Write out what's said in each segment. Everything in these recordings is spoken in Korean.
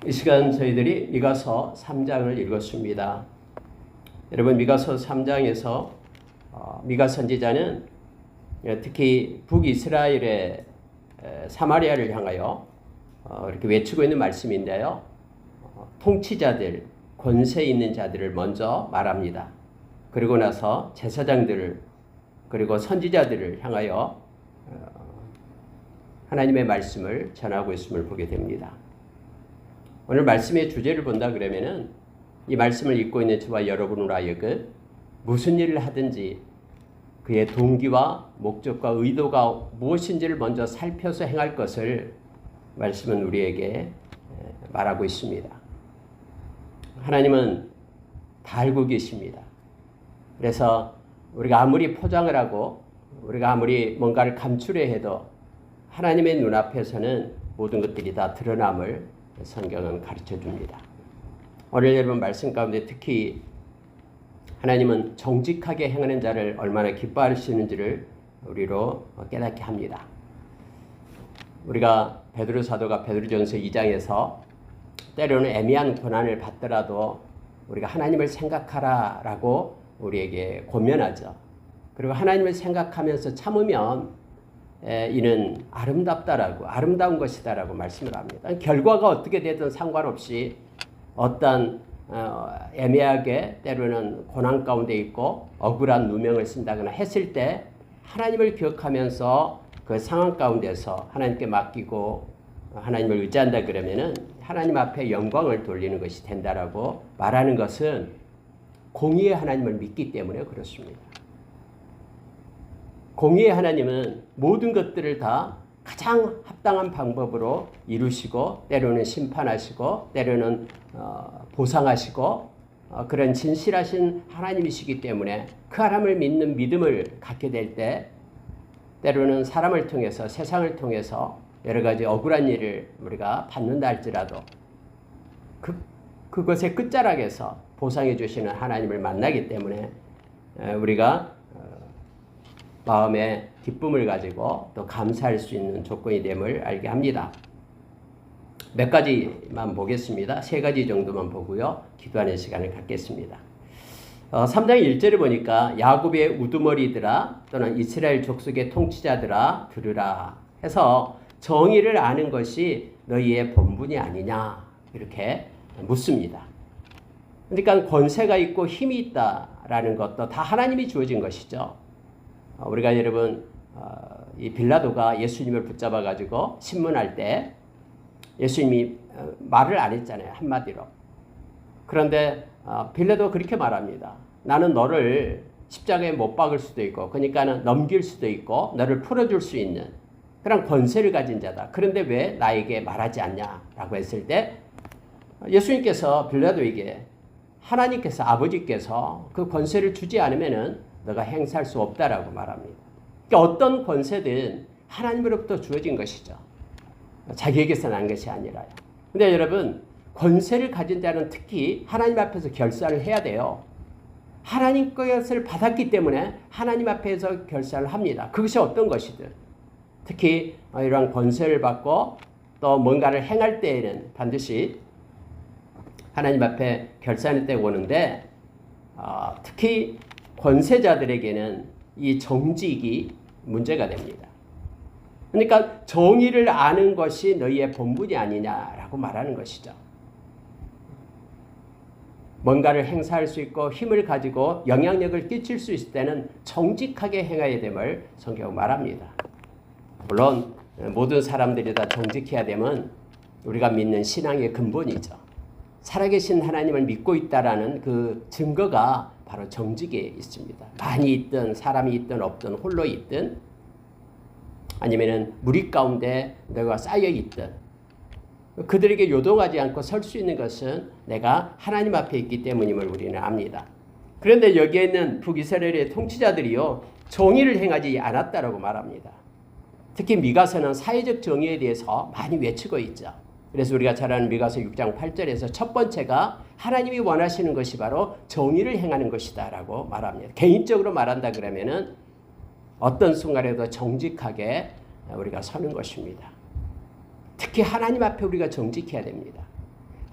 이 시간 저희들이 미가서 3장을 읽었습니다. 여러분, 미가서 3장에서 미가 선지자는 특히 북이스라엘의 사마리아를 향하여 이렇게 외치고 있는 말씀인데요. 통치자들, 권세 있는 자들을 먼저 말합니다. 그리고 나서 제사장들을 그리고 선지자들을 향하여 하나님의 말씀을 전하고 있음을 보게 됩니다. 오늘 말씀의 주제를 본다 그러면은 이 말씀을 읽고 있는 저와 여러분으로 하여금 무슨 일을 하든지 그의 동기와 목적과 의도가 무엇인지를 먼저 살펴서 행할 것을 말씀은 우리에게 말하고 있습니다. 하나님은 다 알고 계십니다. 그래서 우리가 아무리 포장을 하고 우리가 아무리 뭔가를 감추려 해도 하나님의 눈앞에서는 모든 것들이 다 드러남을 성경은 가르쳐 줍니다. 오늘 여러분 말씀 가운데 특히 하나님은 정직하게 행하는 자를 얼마나 기뻐하시는지를 우리로 깨닫게 합니다. 우리가 베드로 사도가 베드로전서 2장에서 때로는 애매한 고난을 받더라도 우리가 하나님을 생각하라라고 우리에게 권면하죠. 그리고 하나님을 생각하면서 참으면 이는 아름답다라고 아름다운 것이다라고 말씀을 합니다. 결과가 어떻게 되든 상관없이 어떤 애매하게 때로는 고난 가운데 있고 억울한 누명을 쓴다거나 했을 때 하나님을 기억하면서 그 상황 가운데서 하나님께 맡기고 하나님을 의지한다 그러면은 하나님 앞에 영광을 돌리는 것이 된다라고 말하는 것은 공의의 하나님을 믿기 때문에 그렇습니다. 공의의 하나님은 모든 것들을 다 가장 합당한 방법으로 이루시고 때로는 심판하시고 때로는 보상하시고 그런 진실하신 하나님이시기 때문에 그 하나님을 믿는 믿음을 갖게 될 때 때로는 사람을 통해서 세상을 통해서 여러 가지 억울한 일을 우리가 받는다 할지라도 그것의 끝자락에서 보상해 주시는 하나님을 만나기 때문에 우리가 마음에 기쁨을 가지고 또 감사할 수 있는 조건이 됨을 알게 합니다. 몇 가지만 보겠습니다. 세 가지 정도만 보고요. 기도하는 시간을 갖겠습니다. 3장 1절을 보니까 야곱의 우두머리들아 또는 이스라엘 족속의 통치자들아 들으라 해서 정의를 아는 것이 너희의 본분이 아니냐 이렇게 묻습니다. 그러니까 권세가 있고 힘이 있다라는 것도 다 하나님이 주어진 것이죠. 우리가 여러분 이 빌라도가 예수님을 붙잡아 가지고 신문할 때 예수님이 말을 안 했잖아요. 한마디로. 그런데 빌라도가 그렇게 말합니다. 나는 너를 십자가에 못 박을 수도 있고 그러니까는 넘길 수도 있고 너를 풀어줄 수 있는 그런 권세를 가진 자다. 그런데 왜 나에게 말하지 않냐라고 했을 때 예수님께서 빌라도에게 하나님께서 아버지께서 그 권세를 주지 않으면은 너가 행사할 수 없다라고 말합니다. 그러니까 어떤 권세든 하나님으로부터 주어진 것이죠. 자기에게서 난 것이 아니라요. 근데 여러분 권세를 가진 자는 특히 하나님 앞에서 결산을 해야 돼요. 하나님 것을 받았기 때문에 하나님 앞에서 결산을 합니다. 그것이 어떤 것이든 특히 이러한 권세를 받고 또 뭔가를 행할 때에는 반드시 하나님 앞에 결산의 때가 오는데 특히 권세자들에게는 이 정직이 문제가 됩니다. 그러니까 정의를 아는 것이 너희의 본분이 아니냐라고 말하는 것이죠. 뭔가를 행사할 수 있고 힘을 가지고 영향력을 끼칠 수 있을 때는 정직하게 행해야 됨을 성경은 말합니다. 물론 모든 사람들이 다 정직해야 되면 우리가 믿는 신앙의 근본이죠. 살아계신 하나님을 믿고 있다라는 그 증거가 바로 정직에 있습니다. 많이 있든 사람이 있든 없든 홀로 있든 아니면은 무리 가운데 내가 쌓여 있든 그들에게 요동하지 않고 설 수 있는 것은 내가 하나님 앞에 있기 때문임을 우리는 압니다. 그런데 여기에 있는 북이스라엘의 통치자들이요 정의를 행하지 않았다라고 말합니다. 특히 미가서는 사회적 정의에 대해서 많이 외치고 있죠. 그래서 우리가 잘 아는 미가서 6장 8절에서 첫 번째가 하나님이 원하시는 것이 바로 정의를 행하는 것이다 라고 말합니다. 개인적으로 말한다 그러면은 어떤 순간에도 정직하게 우리가 서는 것입니다. 특히 하나님 앞에 우리가 정직해야 됩니다.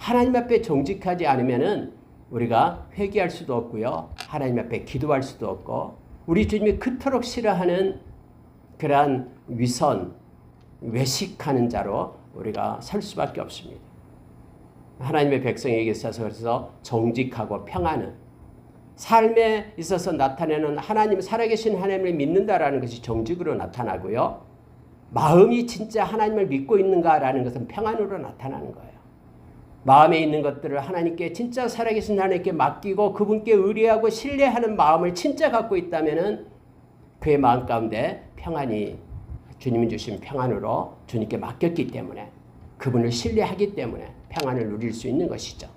하나님 앞에 정직하지 않으면은 우리가 회개할 수도 없고요. 하나님 앞에 기도할 수도 없고 우리 주님이 그토록 싫어하는 그러한 위선, 외식하는 자로 우리가 설 수밖에 없습니다. 하나님의 백성에게 있어서 그래서 정직하고 평안은 삶에 있어서 나타내는 하나님, 살아계신 하나님을 믿는다라는 것이 정직으로 나타나고요. 마음이 진짜 하나님을 믿고 있는가라는 것은 평안으로 나타나는 거예요. 마음에 있는 것들을 하나님께 진짜 살아계신 하나님께 맡기고 그분께 의뢰하고 신뢰하는 마음을 진짜 갖고 있다면은 그의 마음 가운데 평안이 주님이 주신 평안으로 주님께 맡겼기 때문에 그분을 신뢰하기 때문에 평안을 누릴 수 있는 것이죠.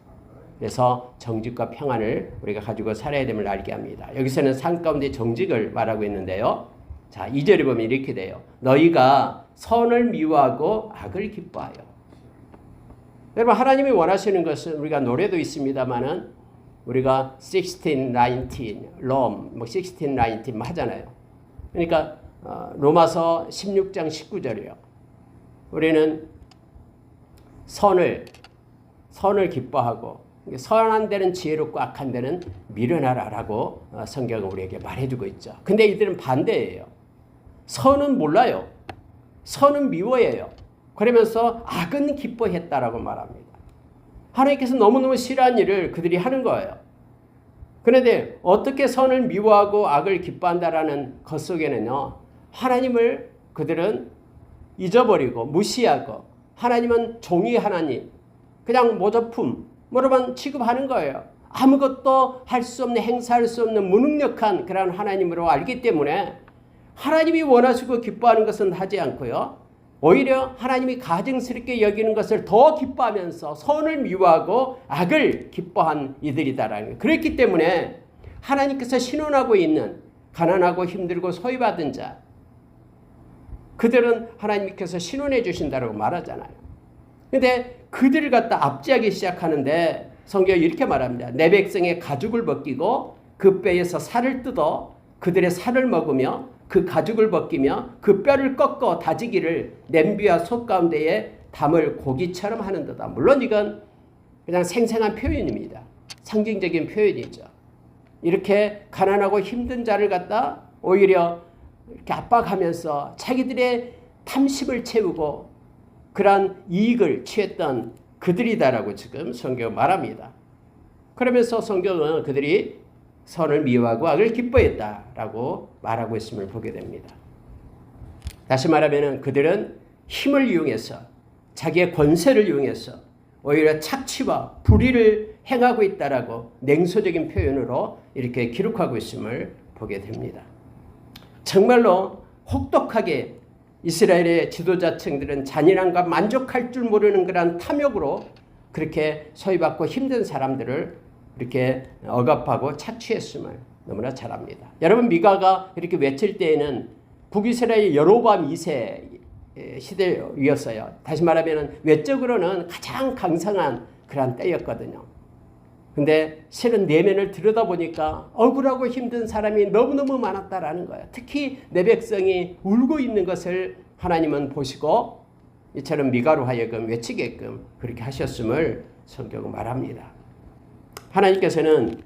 그래서 정직과 평안을 우리가 가지고 살아야 됨을 알게 합니다. 여기서는 삶 가운데 정직을 말하고 있는데요. 자, 2절에 보면 이렇게 돼요. 너희가 선을 미워하고 악을 기뻐하여. 여러분, 하나님이 원하시는 것은 우리가 노래도 있습니다만은 우리가 16, 19, 롬, 16, 19 하잖아요. 그러니까 로마서 16장 19절이요. 우리는 선을 기뻐하고 선한 데는 지혜롭고 악한 데는 미련하라라고 성경은 우리에게 말해주고 있죠. 근데 이들은 반대예요. 선은 몰라요. 선은 미워해요. 그러면서 악은 기뻐했다라고 말합니다. 하나님께서 너무너무 싫어한 일을 그들이 하는 거예요. 그런데 어떻게 선을 미워하고 악을 기뻐한다라는 것 속에는요. 하나님을 그들은 잊어버리고 무시하고 하나님은 종이 하나님, 그냥 모조품으로만 취급하는 거예요. 아무것도 할 수 없는, 행사할 수 없는 무능력한 그런 하나님으로 알기 때문에 하나님이 원하시고 기뻐하는 것은 하지 않고요. 오히려 하나님이 가증스럽게 여기는 것을 더 기뻐하면서 선을 미워하고 악을 기뻐한 이들이다라는 거예요. 그렇기 때문에 하나님께서 신원하고 있는 가난하고 힘들고 소외받은 자, 그들은 하나님께서 신원해 주신다라고 말하잖아요. 그런데 그들을 갖다 압제하기 시작하는데 성경이 이렇게 말합니다. 내 백성의 가죽을 벗기고 그 뼈에서 살을 뜯어 그들의 살을 먹으며 그 가죽을 벗기며 그 뼈를 꺾어 다지기를 냄비와 솥 가운데에 담을 고기처럼 하는도다. 물론 이건 그냥 생생한 표현입니다. 상징적인 표현이죠. 이렇게 가난하고 힘든 자를 갖다 오히려 이렇게 압박하면서 자기들의 탐심을 채우고 그러한 이익을 취했던 그들이다라고 지금 성경은 말합니다. 그러면서 성경은 그들이 선을 미워하고 악을 기뻐했다라고 말하고 있음을 보게 됩니다. 다시 말하면 그들은 힘을 이용해서 자기의 권세를 이용해서 오히려 착취와 불의를 행하고 있다라고 냉소적인 표현으로 이렇게 기록하고 있음을 보게 됩니다. 정말로 혹독하게 이스라엘의 지도자층들은 잔인함과 만족할 줄 모르는 그런 탐욕으로 그렇게 소외받고 힘든 사람들을 이렇게 억압하고 착취했음을 너무나 잘 압니다. 여러분, 미가가 이렇게 외칠 때에는 북이스라엘 여로보암 2세 시대였어요. 다시 말하면 외적으로는 가장 강성한 그런 때였거든요. 근데 실은 내면을 들여다보니까 억울하고 힘든 사람이 너무너무 많았다라는 거예요. 특히 내 백성이 울고 있는 것을 하나님은 보시고 이처럼 미가로 하여금 외치게끔 그렇게 하셨음을 성경은 말합니다. 하나님께서는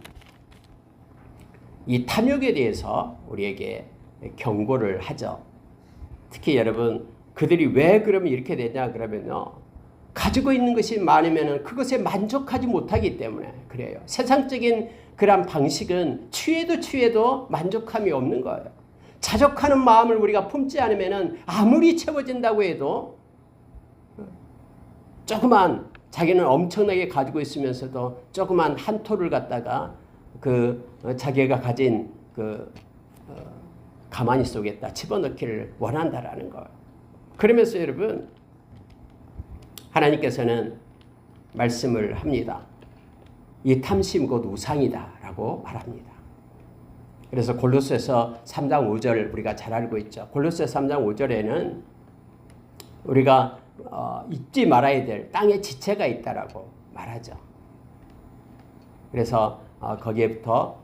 이 탐욕에 대해서 우리에게 경고를 하죠. 특히 여러분, 그들이 왜 그러면 이렇게 되냐 그러면요. 가지고 있는 것이 많으면 그것에 만족하지 못하기 때문에 그래요. 세상적인 그런 방식은 취해도 만족함이 없는 거예요. 자족하는 마음을 우리가 품지 않으면 아무리 채워진다고 해도 조그만, 자기는 엄청나게 가지고 있으면서도 조그만 한 톨을 갖다가 자기가 가진 가마니 속에다 집어넣기를 원한다라는 거예요. 그러면서 여러분, 하나님께서는 말씀을 합니다. 이 탐심 곧 우상이다라고 말합니다. 그래서 골로새서 3장 5절 우리가 잘 알고 있죠. 골로새서 3장 5절에는 우리가 잊지 말아야 될 땅의 지체가 있다라고 말하죠. 그래서 거기에부터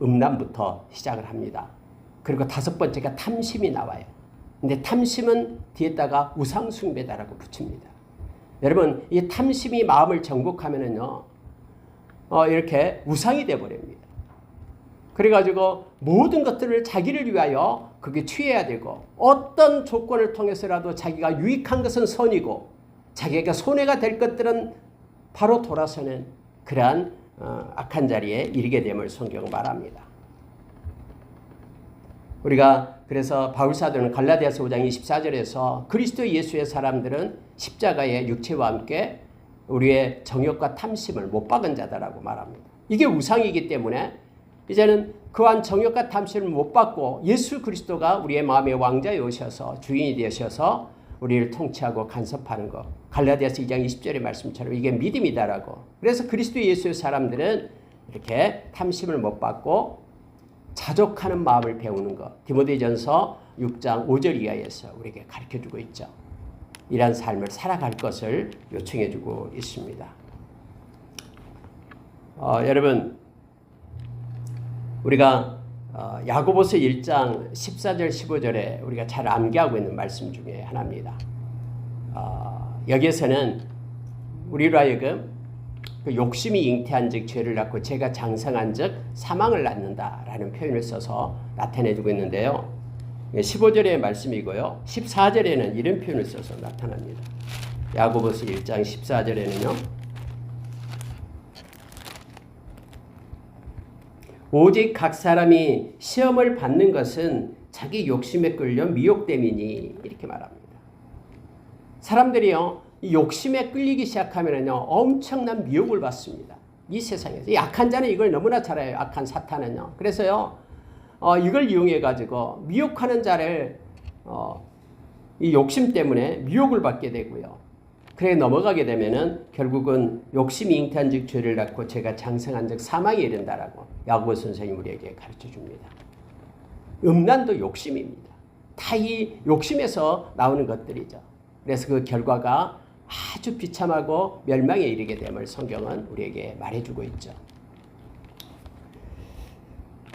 음란부터 시작을 합니다. 그리고 5번째가 탐심이 나와요. 근데 탐심은 뒤에다가 우상숭배다라고 붙입니다. 여러분, 이 탐심이 마음을 정복하면은요, 이렇게 우상이 되어버립니다. 그래가지고 모든 것들을 자기를 위하여 그게 취해야 되고, 어떤 조건을 통해서라도 자기가 유익한 것은 선이고 자기가 손해가 될 것들은 바로 돌아서는 그러한 악한 자리에 이르게 됨을 성경은 말합니다. 우리가 그래서 바울사도는 갈라디아서 5장 24절에서 그리스도 예수의 사람들은 십자가의 육체와 함께 우리의 정욕과 탐심을 못 박은 자다라고 말합니다. 이게 우상이기 때문에 이제는 그한 정욕과 탐심을 못 받고 예수 그리스도가 우리의 마음의 왕자에 오셔서 주인이 되셔서 우리를 통치하고 간섭하는 것. 갈라디아서 2장 20절의 말씀처럼 이게 믿음이다라고. 그래서 그리스도 예수의 사람들은 이렇게 탐심을 못 받고 자족하는 마음을 배우는 것. 디모데전서 6장 5절 이하에서 우리에게 가르쳐주고 있죠. 이러한 삶을 살아갈 것을 요청해주고 있습니다. 여러분, 우리가 야고보서 1장 14절 15절에 우리가 잘 암기하고 있는 말씀 중에 하나입니다. 여기에서는 우리로 하여금 그 욕심이 잉태한 즉 죄를 낳고 죄가 장성한 즉 사망을 낳는다라는 표현을 써서 나타내주고 있는데요. 15절의 말씀이고요. 14절에는 이런 표현을 써서 나타납니다. 야고보서 1장 14절에는요. 오직 각 사람이 시험을 받는 것은 자기 욕심에 끌려 미혹됨이니 이렇게 말합니다. 사람들이요, 이 욕심에 끌리기 시작하면은요, 엄청난 미혹을 받습니다. 이 세상에서. 약한 자는 이걸 너무나 잘 알아요. 악한 사탄은요. 그래서요, 이걸 이용해가지고 미혹하는 자를, 이 욕심 때문에 미혹을 받게 되고요. 그래 넘어가게 되면은 결국은 욕심이 잉태한 즉 죄를 낳고 죄가 장성한 즉 사망에 이른다라고 야고보 선생님 우리에게 가르쳐 줍니다. 음란도 욕심입니다. 다 이 욕심에서 나오는 것들이죠. 그래서 그 결과가 아주 비참하고 멸망에 이르게 됨을 성경은 우리에게 말해주고 있죠.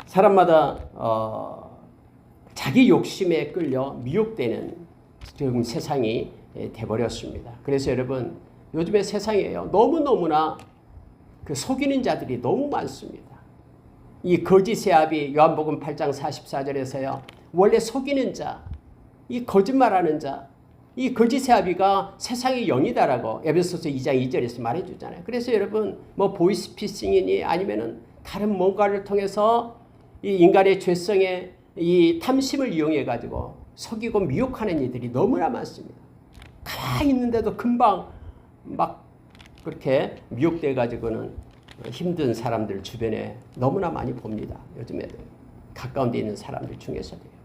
사람마다 자기 욕심에 끌려 미혹되는 지금 세상이 돼버렸습니다. 그래서 여러분, 요즘의 세상에요, 너무너무나 그 속이는 자들이 너무 많습니다. 이 거짓의 아비 요한복음 8장 44절에서요, 원래 속이는 자, 이 거짓말하는 자, 이 거짓의 아비가 세상의 영이다라고 에베소서 2장 2절에서 말해주잖아요. 그래서 여러분, 뭐 보이스피싱이니 아니면은 다른 뭔가를 통해서 이 인간의 죄성의 이 탐심을 이용해 가지고 속이고 미혹하는 이들이 너무나 많습니다. 가만히 있는데도 금방 막 그렇게 미혹돼 가지고는 힘든 사람들 주변에 너무나 많이 봅니다. 요즘에도 가까운 데 있는 사람들 중에서도요.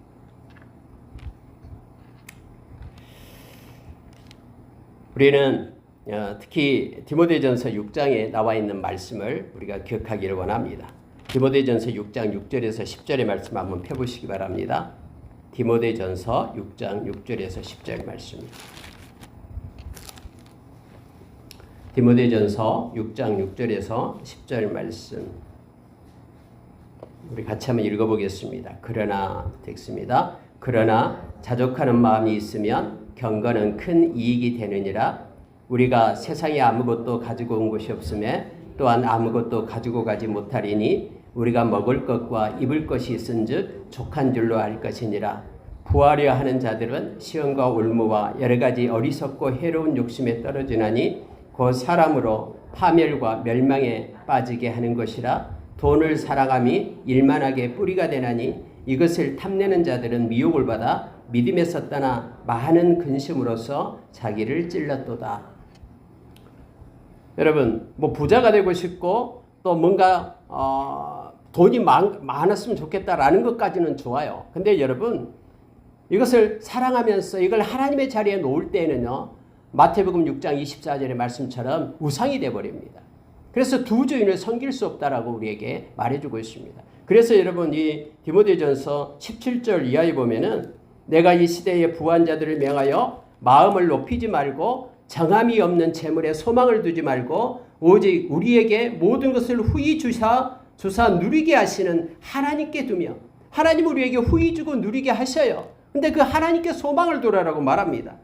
우리는 특히 디모데전서 6장에 나와 있는 말씀을 우리가 기억하기를 원합니다. 디모데전서 6장 6절에서 10절의 말씀 한번 펴보시기 바랍니다. 디모데전서 6장 6절에서 10절 말씀입니다. 디모데전서 6장 6절에서 10절 말씀 우리 같이 한번 읽어보겠습니다. 그러나 text입니다. 그러나 자족하는 마음이 있으면 경건은 큰 이익이 되느니라. 우리가 세상에 아무것도 가지고 온 것이 없음에 또한 아무것도 가지고 가지 못하리니 우리가 먹을 것과 입을 것이 있은즉 족한 줄로 알 것이니라. 부하려 하는 자들은 시험과 올무와 여러 가지 어리석고 해로운 욕심에 떨어지나니 곧 사람으로 파멸과 멸망에 빠지게 하는 것이라. 돈을 사랑함이 일만하게 뿌리가 되나니 이것을 탐내는 자들은 미혹을 받아 믿음에서 떠나 많은 근심으로써 자기를 찔렀도다. 여러분, 뭐 부자가 되고 싶고 또 뭔가 돈이 많았으면 좋겠다라는 것까지는 좋아요. 근데 여러분, 이것을 사랑하면서 이걸 하나님의 자리에 놓을 때에는요, 마태복음 6장 24절의 말씀처럼 우상이 되어버립니다. 그래서 두 주인을 섬길 수 없다라고 우리에게 말해주고 있습니다. 그래서 여러분, 이 디모데전서 17절 이하에 보면은 내가 이 시대의 부한 자들을 명하여 마음을 높이지 말고 정함이 없는 재물에 소망을 두지 말고 오직 우리에게 모든 것을 후히 주사 누리게 하시는 하나님께 두며, 하나님 우리에게 후히 주고 누리게 하셔요. 근데 그 하나님께 소망을 두라라고 말합니다.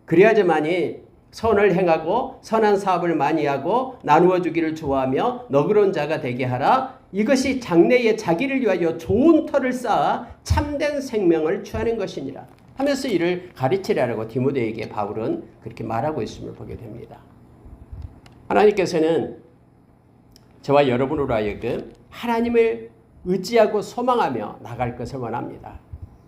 그래야지만이 선을 행하고 선한 사업을 많이 하고 나누어 주기를 좋아하며 너그러운 자가 되게 하라. 이것이 장래에 자기를 위하여 좋은 터를 쌓아 참된 생명을 취하는 것이니라 하면서 이를 가르치라고 디모데에게 바울은 그렇게 말하고 있음을 보게 됩니다. 하나님께서는 저와 여러분으로 하여금 하나님을 의지하고 소망하며 나갈 것을 원합니다.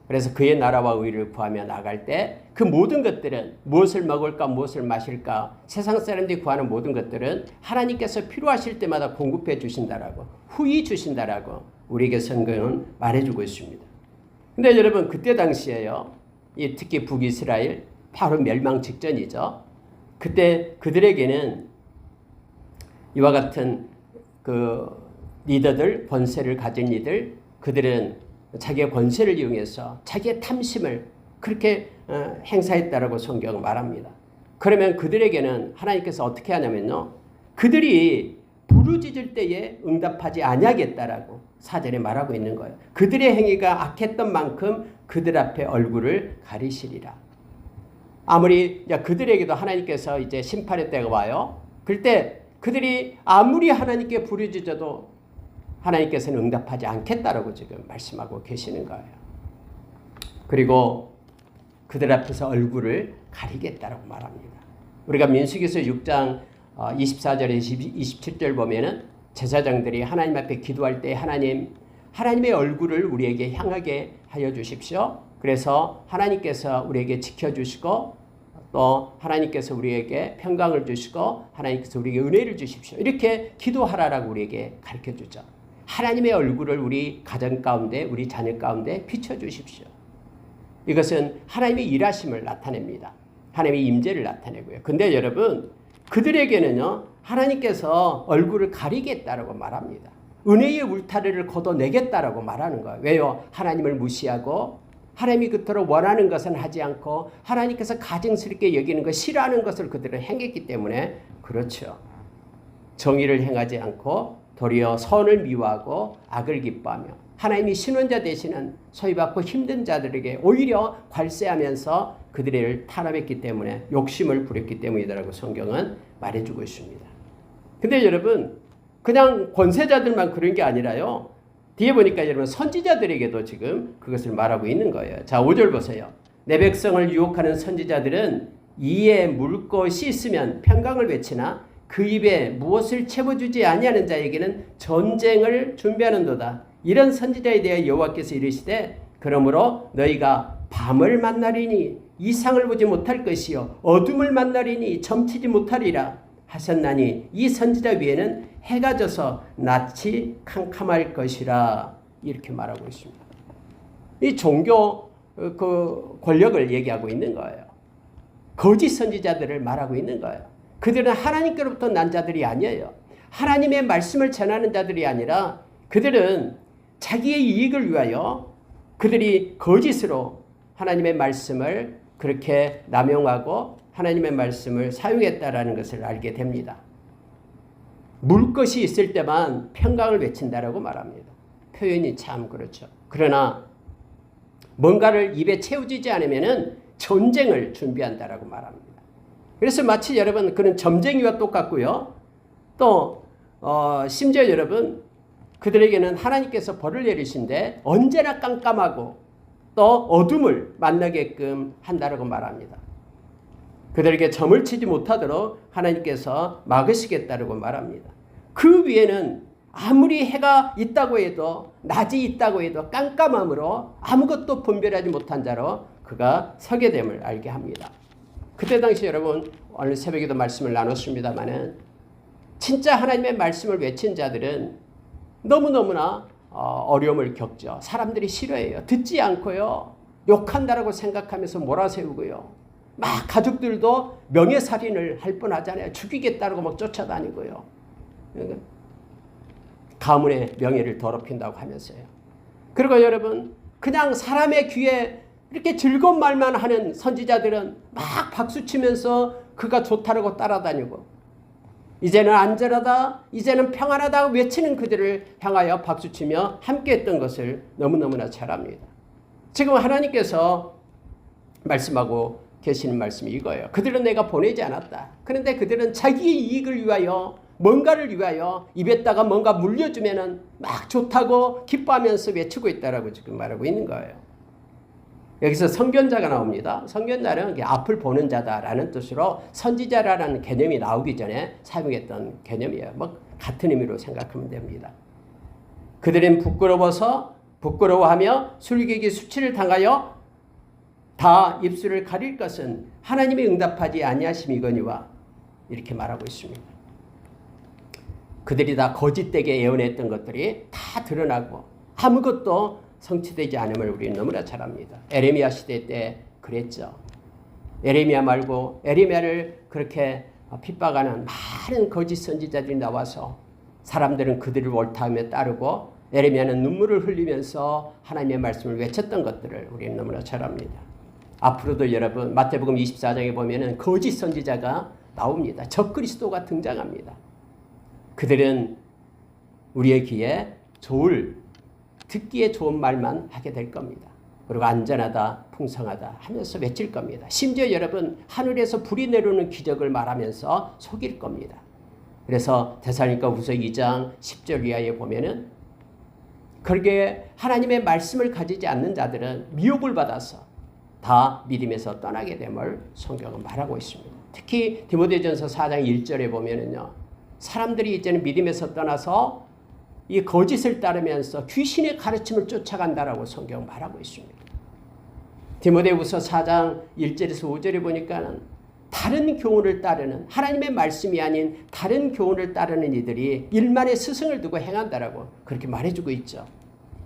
그래서 그의 나라와 의를 구하며 나갈 때 그 모든 것들은 무엇을 먹을까 무엇을 마실까 세상 사람들이 구하는 모든 것들은 하나님께서 필요하실 때마다 공급해 주신다라고 후히 주신다라고 우리에게 성경은 말해주고 있습니다. 근데 여러분 그때 당시에요. 특히 북이스라엘 바로 멸망 직전이죠. 그때 그들에게는 이와 같은 그 리더들 권세를 가진 이들 그들은 자기의 권세를 이용해서 자기의 탐심을 그렇게 행사했다라고 성경은 말합니다. 그러면 그들에게는 하나님께서 어떻게 하냐면요. 그들이 부르짖을 때에 응답하지 아니하겠다라고 4절에 말하고 있는 거예요. 그들의 행위가 악했던 만큼 그들 앞에 얼굴을 가리시리라. 아무리 그들에게도 하나님께서 이제 심판의 때가 와요. 그럴 때 그들이 아무리 하나님께 부르짖어도 하나님께서는 응답하지 않겠다라고 지금 말씀하고 계시는 거예요. 그리고 그들 앞에서 얼굴을 가리겠다라고 말합니다. 우리가 민수기서 6장 24절에 27절 보면은 제사장들이 하나님 앞에 기도할 때 하나님의 얼굴을 우리에게 향하게 하여 주십시오. 그래서 하나님께서 우리에게 지켜주시고 또 하나님께서 우리에게 평강을 주시고 하나님께서 우리에게 은혜를 주십시오. 이렇게 기도하라라고 우리에게 가르쳐주죠. 하나님의 얼굴을 우리 가정 가운데 우리 자녀 가운데 비춰주십시오. 이것은 하나님의 일하심을 나타냅니다. 하나님의 임재를 나타내고요. 근데 여러분 그들에게는요 하나님께서 얼굴을 가리겠다라고 말합니다. 은혜의 울타리를 걷어내겠다라고 말하는 거예요. 왜요? 하나님을 무시하고 하나님이 그토록 원하는 것은 하지 않고 하나님께서 가증스럽게 여기는 것 싫어하는 것을 그들은 행했기 때문에 그렇죠. 정의를 행하지 않고 도리어 선을 미워하고 악을 기뻐하며 하나님이 신원자 되시는 소위 받고 힘든 자들에게 오히려 괄세하면서 그들을 탄압했기 때문에 욕심을 부렸기 때문이다라고 성경은 말해주고 있습니다. 근데 여러분 그냥 권세자들만 그런 게 아니라요. 뒤에 보니까 여러분 선지자들에게도 지금 그것을 말하고 있는 거예요. 자 5절 보세요. 내 백성을 유혹하는 선지자들은 이에 물 것이 있으면 평강을 외치나 그 입에 무엇을 채워주지 아니하는 자에게는 전쟁을 준비하는도다. 이런 선지자에 대해 여호와께서 이르시되 그러므로 너희가 밤을 만나리니 이상을 보지 못할 것이요 어둠을 만나리니 점치지 못하리라 하셨나니 이 선지자 위에는 해가 져서 낯이 캄캄할 것이라 이렇게 말하고 있습니다. 이 종교 그 권력을 얘기하고 있는 거예요. 거짓 선지자들을 말하고 있는 거예요. 그들은 하나님께로부터 난 자들이 아니에요. 하나님의 말씀을 전하는 자들이 아니라 그들은 자기의 이익을 위하여 그들이 거짓으로 하나님의 말씀을 그렇게 남용하고 하나님의 말씀을 사용했다라는 것을 알게 됩니다. 물 것이 있을 때만 평강을 외친다라고 말합니다. 표현이 참 그렇죠. 그러나 뭔가를 입에 채워지지 않으면은 전쟁을 준비한다라고 말합니다. 그래서 마치 여러분 그런 점쟁이와 똑같고요. 또 심지어 여러분 그들에게는 하나님께서 벌을 내리신데 언제나 깜깜하고 또 어둠을 만나게끔 한다라고 말합니다. 그들에게 점을 치지 못하도록 하나님께서 막으시겠다라고 말합니다. 그 위에는 아무리 해가 있다고 해도 낮이 있다고 해도 깜깜함으로 아무것도 분별하지 못한 자로 그가 서게 됨을 알게 합니다. 그때 당시 여러분 오늘 새벽에도 말씀을 나눴습니다마는 진짜 하나님의 말씀을 외친 자들은 너무너무나 어려움을 겪죠. 사람들이 싫어해요. 듣지 않고요. 욕한다라고 생각하면서 몰아세우고요. 막 가족들도 명예살인을 할 뻔하잖아요. 죽이겠다고 막 쫓아다니고요. 가문의 명예를 더럽힌다고 하면서요. 그리고 여러분 그냥 사람의 귀에 이렇게 즐거운 말만 하는 선지자들은 막 박수치면서 그가 좋다라고 따라다니고 이제는 안전하다, 이제는 평안하다 외치는 그들을 향하여 박수치며 함께했던 것을 너무너무나 잘 압니다. 지금 하나님께서 말씀하고 계시는 말씀이 이거예요. 그들은 내가 보내지 않았다. 그런데 그들은 자기의 이익을 위하여 뭔가를 위하여 입에다가 뭔가 물려주면은 막 좋다고 기뻐하면서 외치고 있다라고 지금 말하고 있는 거예요. 여기서 선견자가 나옵니다. 선견자는 앞을 보는 자다라는 뜻으로 선지자라는 개념이 나오기 전에 사용했던 개념이에요. 뭐 같은 의미로 생각하면 됩니다. 그들은 부끄러워하며 술객이 수치를 당하여 다 입술을 가릴 것은 하나님이 응답하지 아니하심이거니와 이렇게 말하고 있습니다. 그들이 다 거짓되게 예언했던 것들이 다 드러나고 아무것도 성취되지 않음을 우리는 너무나 잘 압니다. 에레미야 시대 때 그랬죠. 에레미야 말고 에레미야를 그렇게 핍박하는 많은 거짓 선지자들이 나와서 사람들은 그들을 옳다하며 따르고 에레미야는 눈물을 흘리면서 하나님의 말씀을 외쳤던 것들을 우리는 너무나 잘 압니다. 앞으로도 여러분 마태복음 24장에 보면은 거짓 선지자가 나옵니다. 적그리스도가 등장합니다. 그들은 우리의 귀에 듣기에 좋은 말만 하게 될 겁니다. 그리고 안전하다, 풍성하다 하면서 외칠 겁니다. 심지어 여러분 하늘에서 불이 내려오는 기적을 말하면서 속일 겁니다. 그래서 데살로니가후서 2장 10절 이하에 보면은 그렇게 하나님의 말씀을 가지지 않는 자들은 미혹을 받아서 다 믿음에서 떠나게 됨을 성경은 말하고 있습니다. 특히 디모데전서 4장 1절에 보면은요. 사람들이 이제는 믿음에서 떠나서 이 거짓을 따르면서 귀신의 가르침을 쫓아간다라고 성경 말하고 있습니다. 디모데후서 4장 1절에서 5절에 보니까는 다른 교훈을 따르는 하나님의 말씀이 아닌 다른 교훈을 따르는 이들이 일만의 스승을 두고 행한다라고 그렇게 말해주고 있죠.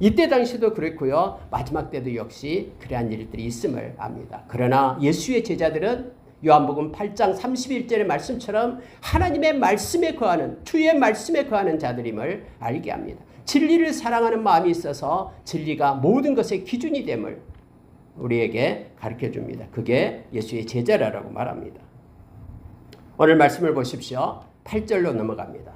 이때 당시도 그랬고요. 마지막 때도 역시 그러한 일들이 있음을 압니다. 그러나 예수의 제자들은 요한복음 8장 31절의 말씀처럼 하나님의 말씀에 거하는 주의 말씀에 거하는 자들임을 알게 합니다. 진리를 사랑하는 마음이 있어서 진리가 모든 것의 기준이 됨을 우리에게 가르쳐줍니다. 그게 예수의 제자라고 말합니다. 오늘 말씀을 보십시오. 8절로 넘어갑니다.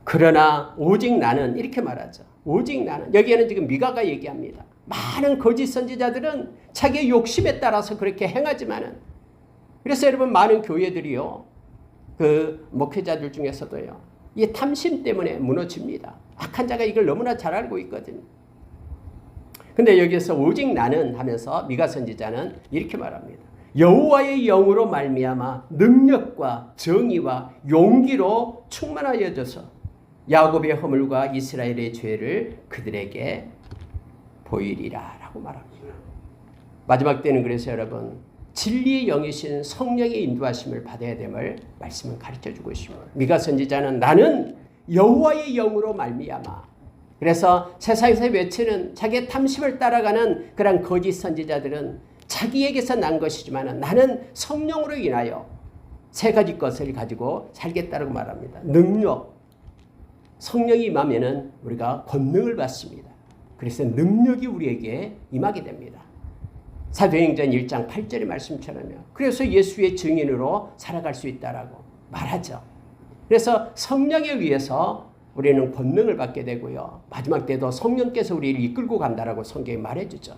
그러나 오직 나는 이렇게 말하죠. 오직 나는 여기에는 지금 미가가 얘기합니다. 많은 거짓 선지자들은 자기의 욕심에 따라서 그렇게 행하지만은 그래서 여러분 많은 교회들이요. 그 목회자들 중에서도요. 이 탐심 때문에 무너집니다. 악한 자가 이걸 너무나 잘 알고 있거든요. 근데 여기에서 오직 나는 하면서 미가 선지자는 이렇게 말합니다. 여호와의 영으로 말미암아 능력과 정의와 용기로 충만하여져서 야곱의 허물과 이스라엘의 죄를 그들에게 보이리라 라고 말합니다. 마지막 때는 그래서 여러분 진리의 영이신 성령의 인도하심을 받아야 됨을 말씀은 가르쳐주고 있습니다. 미가 선지자는 나는 여호와의 영으로 말미암아 그래서 세상에서 외치는 자기의 탐심을 따라가는 그런 거짓 선지자들은 자기에게서 난 것이지만 나는 성령으로 인하여 세 가지 것을 가지고 살겠다고 말합니다. 능력, 성령이 임하면은 우리가 권능을 받습니다. 그래서 능력이 우리에게 임하게 됩니다. 사도행전 1장 8절의 말씀처럼요. 그래서 예수의 증인으로 살아갈 수 있다라고 말하죠. 그래서 성령에 의해서 우리는 권능을 받게 되고요. 마지막 때도 성령께서 우리를 이끌고 간다라고 성경이 말해주죠.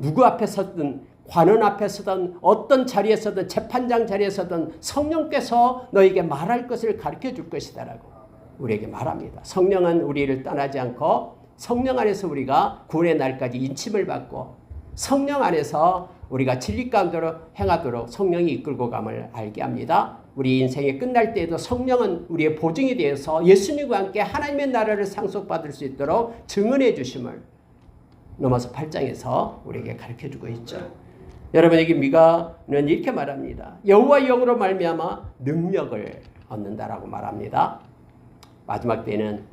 누구 앞에 서든 관원 앞에 서든 어떤 자리에 서든 재판장 자리에 서든 성령께서 너에게 말할 것을 가르쳐 줄 것이다라고 우리에게 말합니다. 성령은 우리를 떠나지 않고 성령 안에서 우리가 구원의 날까지 인침을 받고 성령 안에서 우리가 진리 가운데로 행하도록 성령이 이끌고 감을 알게 합니다. 우리 인생이 끝날 때에도 성령은 우리의 보증이 되어서 예수님과 함께 하나님의 나라를 상속받을 수 있도록 증언해 주심을 로마서 8장에서 우리에게 가르쳐주고 있죠. 여러분 여기 미가는 이렇게 말합니다. 여호와의 영으로 말미암아 능력을 얻는다라고 말합니다. 마지막 때에는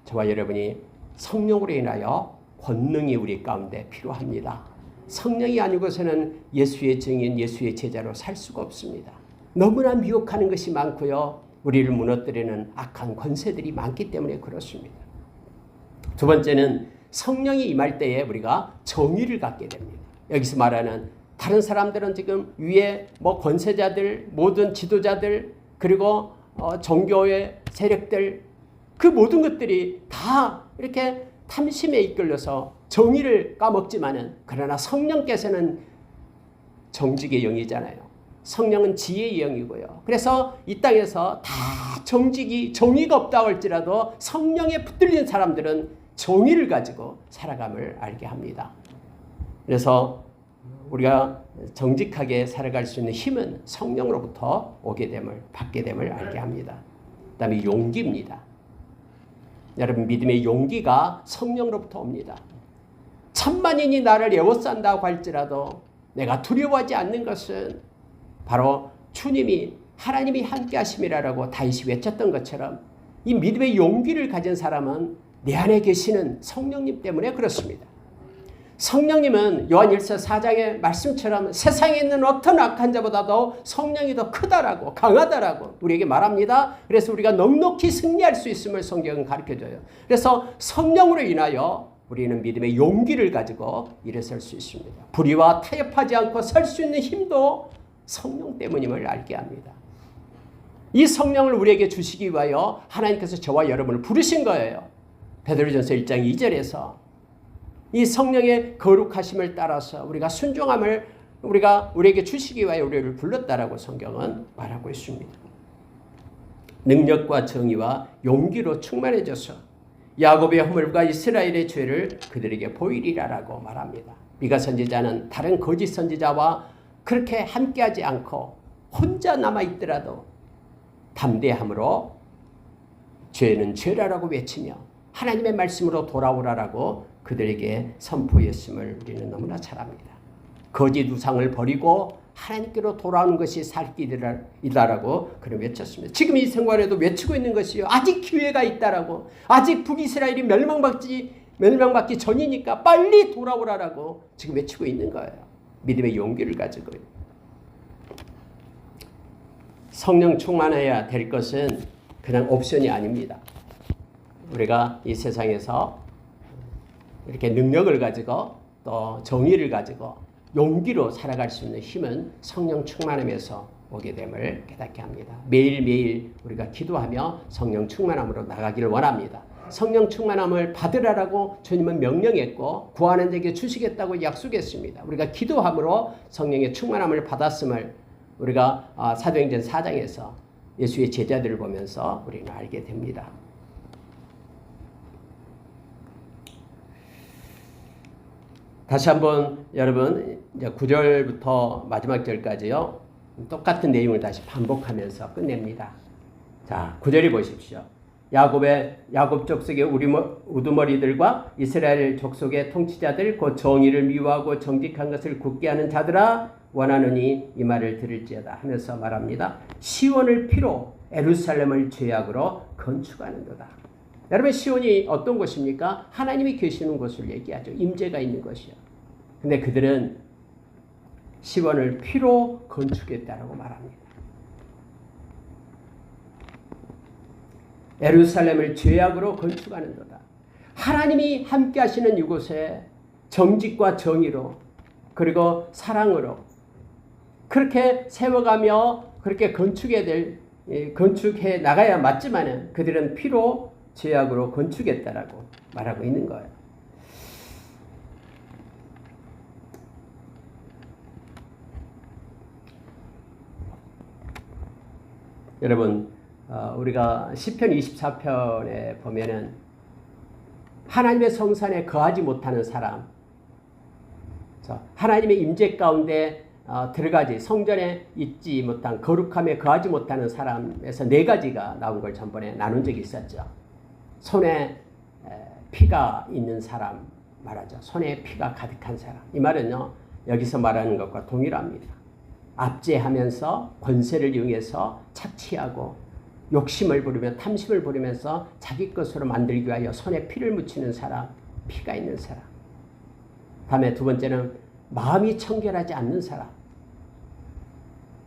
저와 여러분이 성령으로 인하여 권능이 우리 가운데 필요합니다. 성령이 아니고서는 예수의 증인, 예수의 제자로 살 수가 없습니다. 너무나 미혹하는 것이 많고요. 우리를 무너뜨리는 악한 권세들이 많기 때문에 그렇습니다. 두 번째는 성령이 임할 때에 우리가 정의를 갖게 됩니다. 여기서 말하는 다른 사람들은 지금 위에 권세자들, 모든 지도자들, 그리고 종교의 세력들, 그 모든 것들이 다 이렇게 탐심에 이끌려서 정의를 까먹지만은 그러나 성령께서는 정직의 영이잖아요. 성령은 지혜의 영이고요. 그래서 이 땅에서 다 정의가 없다고 할지라도 성령에 붙들린 사람들은 정의를 가지고 살아감을 알게 합니다. 그래서 우리가 정직하게 살아갈 수 있는 힘은 성령으로부터 오게 됨을, 받게 됨을 알게 합니다. 그 다음에 용기입니다. 여러분, 믿음의 용기가 성령으로부터 옵니다. 천만인이 나를 에워싼다고 할지라도 내가 두려워하지 않는 것은 바로 주님이, 하나님이 함께 하심이라고 다윗이 외쳤던 것처럼 이 믿음의 용기를 가진 사람은 내 안에 계시는 성령님 때문에 그렇습니다. 성령님은 요한일서 4장의 말씀처럼 세상에 있는 어떤 악한 자보다도 성령이 더 크다라고, 강하다라고 우리에게 말합니다. 그래서 우리가 넉넉히 승리할 수 있음을 성경은 가르쳐줘요. 그래서 성령으로 인하여 우리는 믿음의 용기를 가지고 일어설 수 있습니다. 불의와 타협하지 않고 설 수 있는 힘도 성령 때문임을 알게 합니다. 이 성령을 우리에게 주시기 위하여 하나님께서 저와 여러분을 부르신 거예요. 베드로전서 1장 2절에서 이 성령의 거룩하심을 따라서 우리가 순종함을 우리에게 주시기 위하여 우리를 불렀다라고 성경은 말하고 있습니다. 능력과 정의와 용기로 충만해져서 야곱의 허물과 이스라엘의 죄를 그들에게 보이리라라고 말합니다. 미가 선지자는 다른 거짓 선지자와 그렇게 함께하지 않고 혼자 남아있더라도 담대함으로 죄는 죄라라고 외치며 하나님의 말씀으로 돌아오라라고 그들에게 선포했음을 우리는 너무나 잘 압니다. 거짓 우상을 버리고 하나님께로 돌아오는 것이 살 길이다라고 그는 외쳤습니다. 지금 이 생활에도 외치고 있는 것이요. 아직 기회가 있다라고. 아직 북이스라엘이 멸망받기 전이니까 빨리 돌아오라라고 지금 외치고 있는 거예요. 믿음의 용기를 가지고. 성령 충만해야 될 것은 그냥 옵션이 아닙니다. 우리가 이 세상에서 이렇게 능력을 가지고 또 정의를 가지고 용기로 살아갈 수 있는 힘은 성령 충만함에서 오게 됨을 깨닫게 합니다. 매일매일 우리가 기도하며 성령 충만함으로 나가기를 원합니다. 성령 충만함을 받으라라고 주님은 명령했고 구하는 자에게 주시겠다고 약속했습니다. 우리가 기도함으로 성령의 충만함을 받았음을 우리가 사도행전 4장에서 예수의 제자들을 보면서 우리는 알게 됩니다. 다시 한번 여러분 이제 9절부터 마지막 절까지요. 똑같은 내용을 다시 반복하면서 끝냅니다. 자, 9절이 보십시오. 야곱 족속의 우두머리들과 이스라엘 족속의 통치자들 곧 정의를 미워하고 정직한 것을 굳게 하는 자들아 원하노니 이 말을 들을지어다 하면서 말합니다. 시온을 피로 예루살렘을 죄악으로 건축하는도다. 여러분, 시온이 어떤 곳입니까? 하나님이 계시는 곳을 얘기하죠. 임재가 있는 곳이요. 근데 그들은 시온을 피로 건축했다라고 말합니다. 예루살렘을 죄악으로 건축하는도다. 하나님이 함께 하시는 이곳에 정직과 정의로 그리고 사랑으로 그렇게 세워가며 그렇게 건축해 나가야 맞지만은 그들은 피로 죄악으로 건축했다라고 말하고 있는 거예요. 여러분, 우리가 시편 24편에 보면은 하나님의 성산에 거하지 못하는 사람, 하나님의 임재 가운데 들어가지 성전에 있지 못한 거룩함에 거하지 못하는 사람에서 4가지가 나온 걸 전번에 나눈 적이 있었죠. 손에 피가 있는 사람 말하죠. 손에 피가 가득한 사람. 이 말은요, 여기서 말하는 것과 동일합니다. 압제하면서 권세를 이용해서 착취하고 욕심을 부리며 탐심을 부리면서 자기 것으로 만들기 위하여 손에 피를 묻히는 사람, 피가 있는 사람. 다음에 2번째는 마음이 청결하지 않는 사람.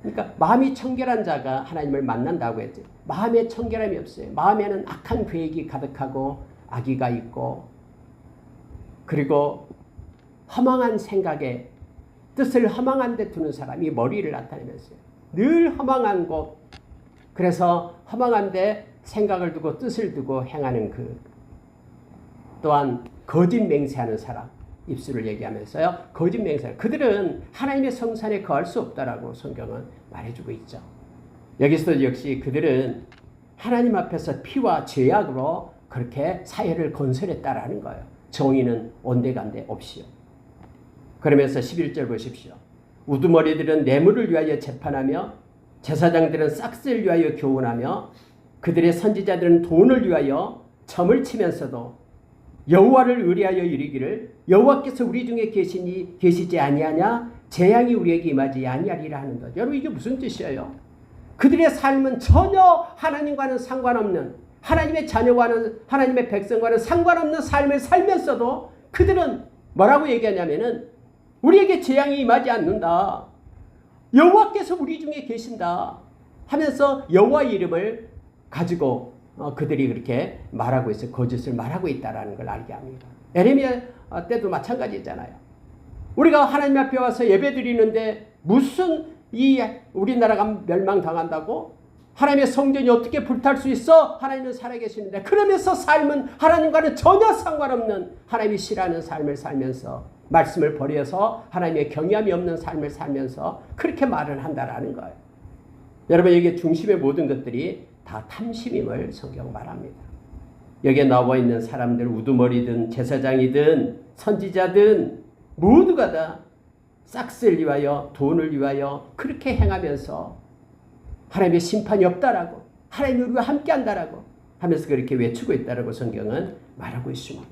그러니까 마음이 청결한 자가 하나님을 만난다고 했죠. 마음에 청결함이 없어요. 마음에는 악한 계획이 가득하고 악의가 있고 그리고 허망한 생각에 뜻을 허망한 데 두는 사람이 머리를 나타내면서요. 늘 허망한 곳, 그래서 허망한 데 생각을 두고 뜻을 두고 행하는 또한 거짓 맹세하는 사람, 입술을 얘기하면서요. 거짓 맹세. 그들은 하나님의 성산에 거할 수 없다라고 성경은 말해주고 있죠. 여기서도 역시 그들은 하나님 앞에서 피와 죄악으로 그렇게 사회를 건설했다라는 거예요. 정의는 온데간데 없이요. 그러면서 11절 보십시오. 우두머리들은 뇌물을 위하여 재판하며 제사장들은 싹스를 위하여 교훈하며 그들의 선지자들은 돈을 위하여 점을 치면서도 여호와를 의뢰하여 이르기를 여호와께서 우리 중에 계시지 아니하냐 재앙이 우리에게 임하지 아니하리라 하는 것. 여러분 이게 무슨 뜻이에요? 그들의 삶은 전혀 하나님과는 상관없는 하나님의 자녀와는 하나님의 백성과는 상관없는 삶을 살면서도 그들은 뭐라고 얘기하냐면은 우리에게 재앙이 임하지 않는다. 여호와께서 우리 중에 계신다 하면서 여호와의 이름을 가지고 그들이 그렇게 말하고 있어요. 거짓을 말하고 있다는 걸 알게 합니다. 에레미야 때도 마찬가지잖아요. 우리가 하나님 앞에 와서 예배 드리는데 무슨 이 우리나라가 멸망당한다고? 하나님의 성전이 어떻게 불탈 수 있어? 하나님은 살아계시는데 그러면서 삶은 하나님과는 전혀 상관없는 하나님이 싫어하는 삶을 살면서 말씀을 버려서 하나님의 경외함이 없는 삶을 살면서 그렇게 말을 한다라는 거예요. 여러분 여기에 중심의 모든 것들이 다 탐심임을 성경 말합니다. 여기에 나와 있는 사람들 우두머리든 제사장이든 선지자든 모두가 다 싹스를 위하여 돈을 위하여 그렇게 행하면서 하나님의 심판이 없다라고 하나님이 우리와 함께한다라고 하면서 그렇게 외치고 있다라고 성경은 말하고 있습니다.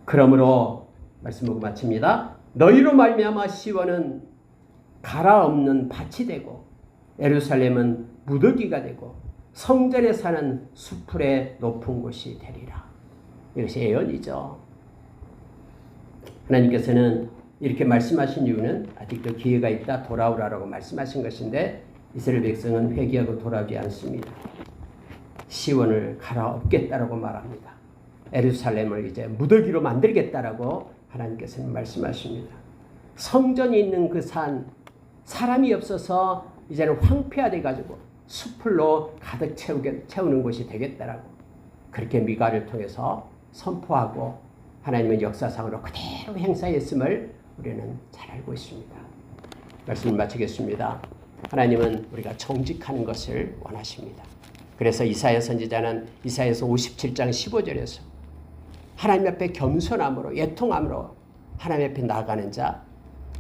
그러므로 말씀 보고 마칩니다. 너희로 말미암아 시온은 갈아엎는 밭이 되고 예루살렘은 무더기가 되고 성전에 사는 수풀의 높은 곳이 되리라. 이것이 예언이죠. 하나님께서는 이렇게 말씀하신 이유는 아직도 기회가 있다 돌아오라라고 말씀하신 것인데 이스라엘 백성은 회개하고 돌아오지 않습니다. 시온을 갈아엎겠다라고 말합니다. 예루살렘을 이제 무더기로 만들겠다라고 하나님께서는 말씀하십니다. 성전이 있는 그 산 사람이 없어서 이제는 황폐화돼 가지고 수풀로 가득 채우는 곳이 되겠다라고 그렇게 미가를 통해서 선포하고 하나님은 역사상으로 그대로 행사했음을 우리는 잘 알고 있습니다. 말씀을 마치겠습니다. 하나님은 우리가 정직하는 것을 원하십니다. 그래서 이사야 선지자는 이사야서 57장 15절에서 하나님 앞에 겸손함으로 애통함으로 하나님 앞에 나아가는 자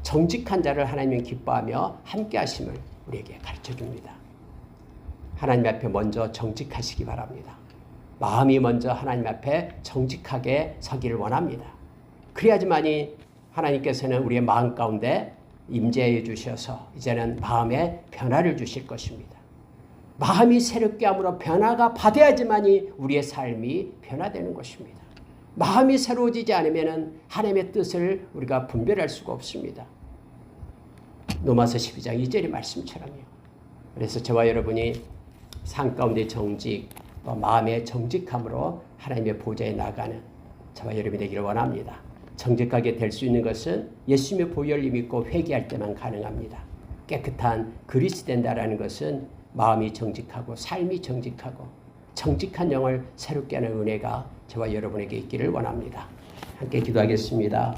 정직한 자를 하나님은 기뻐하며 함께 하심을 우리에게 가르쳐 줍니다. 하나님 앞에 먼저 정직하시기 바랍니다. 마음이 먼저 하나님 앞에 정직하게 서기를 원합니다. 그래야지만이 하나님께서는 우리의 마음 가운데 임재해 주셔서 이제는 마음에 변화를 주실 것입니다. 마음이 새롭게 함으로 변화가 받아야지만이 우리의 삶이 변화되는 것입니다. 마음이 새로워지지 않으면 하나님의 뜻을 우리가 분별할 수가 없습니다. 로마서 12장 2절의 말씀처럼요. 그래서 저와 여러분이 삶 가운데 정직, 마음의 정직함으로 하나님의 보좌에 나가는 저와 여러분이 되기를 원합니다. 정직하게 될 수 있는 것은 예수님의 보혈을 믿고 회개할 때만 가능합니다. 깨끗한 그리스도 된다라는 것은 마음이 정직하고 삶이 정직하고 정직한 영을 새롭게 하는 은혜가 저와 여러분에게 있기를 원합니다. 함께 기도하겠습니다.